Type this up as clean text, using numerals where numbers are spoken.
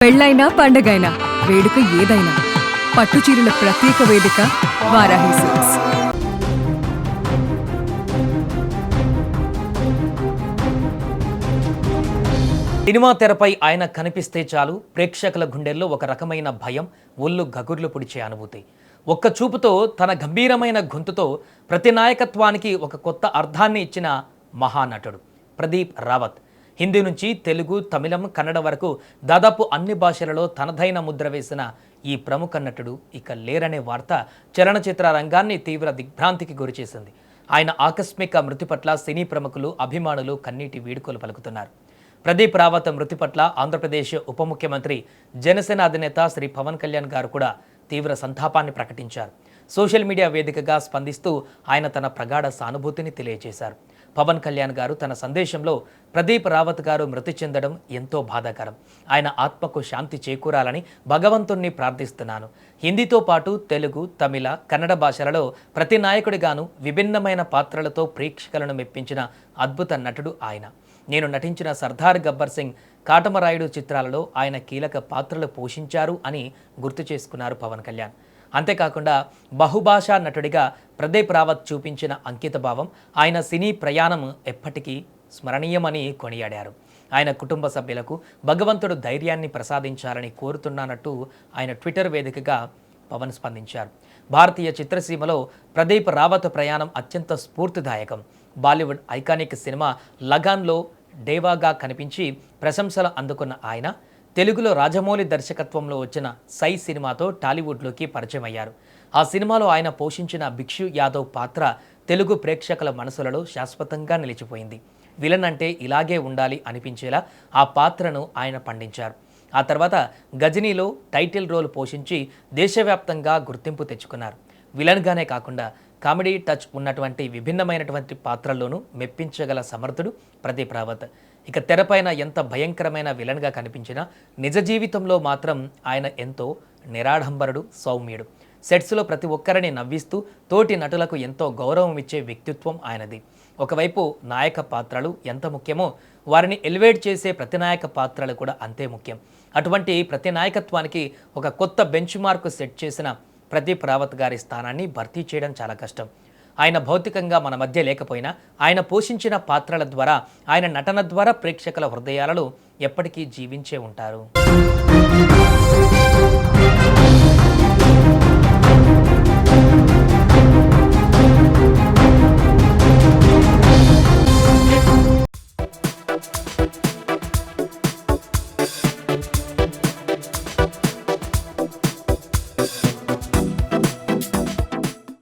పెళ్ళైనా పండగైనా వేడుక ఏదైనా పట్టుచీరల ప్రత్యేక వేదిక వారాహి సిల్క్స్. సినిమా తెరపై ఆయన కనిపిస్తే చాలు ప్రేక్షకుల గుండెల్లో ఒక రకమైన భయం, ఒళ్ళు గగుర్లు పొడిచే అనుభూతి. ఒక్క చూపుతో తన గంభీరమైన గొంతుతో ప్రతి నాయకత్వానికి ఒక కొత్త అర్థాన్ని ఇచ్చిన మహానటుడు ప్రదీప్ రావత్. హిందీ నుంచి తెలుగు, తమిళం, కన్నడ వరకు దాదాపు అన్ని భాషలలో తనదైన ముద్ర వేసిన ఈ ప్రముఖ నటుడు ఇక లేరనే వార్త చలనచిత్ర రంగాన్ని తీవ్ర దిగ్భ్రాంతికి గురిచేసింది. ఆయన ఆకస్మిక మృతి పట్ల సినీ ప్రముఖులు, అభిమానులు కన్నీటి వీడుకోలు పలుకుతున్నారు. ప్రదీప్ రావత్ మృతి పట్ల ఆంధ్రప్రదేశ్ ఉప ముఖ్యమంత్రి, జనసేన అధినేత శ్రీ పవన్ కళ్యాణ్ గారు కూడా తీవ్ర సంతాపాన్ని ప్రకటించారు. సోషల్ మీడియా వేదికగా స్పందిస్తూ ఆయన తన ప్రగాఢ సానుభూతిని తెలియజేశారు. పవన్ కళ్యాణ్ గారు తన సందేశంలో ప్రదీప్ రావత్ గారు మృతి చెందడం ఎంతో బాధాకరం. ఆయన ఆత్మకు శాంతి చేకూరాలని భగవంతుణ్ణి ప్రార్థిస్తున్నాను. హిందీతో పాటు తెలుగు, తమిళ, కన్నడ భాషలలో ప్రతి నాయకుడిగాను విభిన్నమైన పాత్రలతో ప్రేక్షకులను మెప్పించిన అద్భుత నటుడు ఆయన. నేను నటించిన సర్దార్ గబ్బర్ సింగ్, కాటమరాయుడు చిత్రాలలో ఆయన కీలక పాత్రలు పోషించారు అని గుర్తు చేసుకున్నారు పవన్ కళ్యాణ్. అంతేకాకుండా బహుభాషా నటుడిగా ప్రదీప్ రావత్ చూపించిన అంకితభావం, ఆయన సినీ ప్రయాణం ఎప్పటికీ స్మరణీయమని కొనియాడారు. ఆయన కుటుంబ సభ్యులకు భగవంతుడు ధైర్యాన్ని ప్రసాదించాలని కోరుతున్నానట్టు ఆయన ట్విట్టర్ వేదికగా పవన్ స్పందించారు. భారతీయ చిత్రసీమలో ప్రదీప్ రావత్ ప్రయాణం అత్యంత స్ఫూర్తిదాయకం. బాలీవుడ్ ఐకానిక్ సినిమా లగాన్లో డేవాగా కనిపించి ప్రశంసలు అందుకున్న ఆయన తెలుగులో రాజమౌళి దర్శకత్వంలో వచ్చిన సై సినిమాతో టాలీవుడ్లోకి పరిచయం అయ్యారు. ఆ సినిమాలో ఆయన పోషించిన భిక్షు యాదవ్ పాత్ర తెలుగు ప్రేక్షకుల మనసులలో శాశ్వతంగా నిలిచిపోయింది. విలన్ అంటే ఇలాగే ఉండాలి అనిపించేలా ఆ పాత్రను ఆయన పండించారు. ఆ తర్వాత గజనీలో టైటిల్ రోల్ పోషించి దేశవ్యాప్తంగా గుర్తింపు తెచ్చుకున్నారు. విలన్గానే కాకుండా కామెడీ టచ్ ఉన్నటువంటి విభిన్నమైనటువంటి పాత్రల్లోనూ మెప్పించగల సమర్థుడు ప్రదీప్ రావత్. ఇక తెరపైన ఎంత భయంకరమైన విలన్గా కనిపించినా నిజ జీవితంలో మాత్రం ఆయన ఎంతో నిరాడంబరుడు, సౌమ్యుడు. సెట్స్లో ప్రతి ఒక్కరిని నవ్విస్తూ తోటి నటులకు ఎంతో గౌరవం ఇచ్చే వ్యక్తిత్వం ఆయనది. ఒకవైపు నాయక పాత్రలు ఎంత ముఖ్యమో వారిని ఎలివేట్ చేసే ప్రతి నాయక పాత్రలు కూడా అంతే ముఖ్యం. అటువంటి ప్రతి నాయకత్వానికి ఒక కొత్త బెంచ్ మార్క్ సెట్ చేసిన ప్రదీప్ రావత్ గారి స్థానాన్ని భర్తీ చేయడం చాలా కష్టం. ఆయన భౌతికంగా మన మధ్య లేకపోయినా ఆయన పోషించిన పాత్రల ద్వారా, ఆయన నటన ద్వారా ప్రేక్షకుల హృదయాలలో ఎప్పటికీ జీవించే ఉంటారు.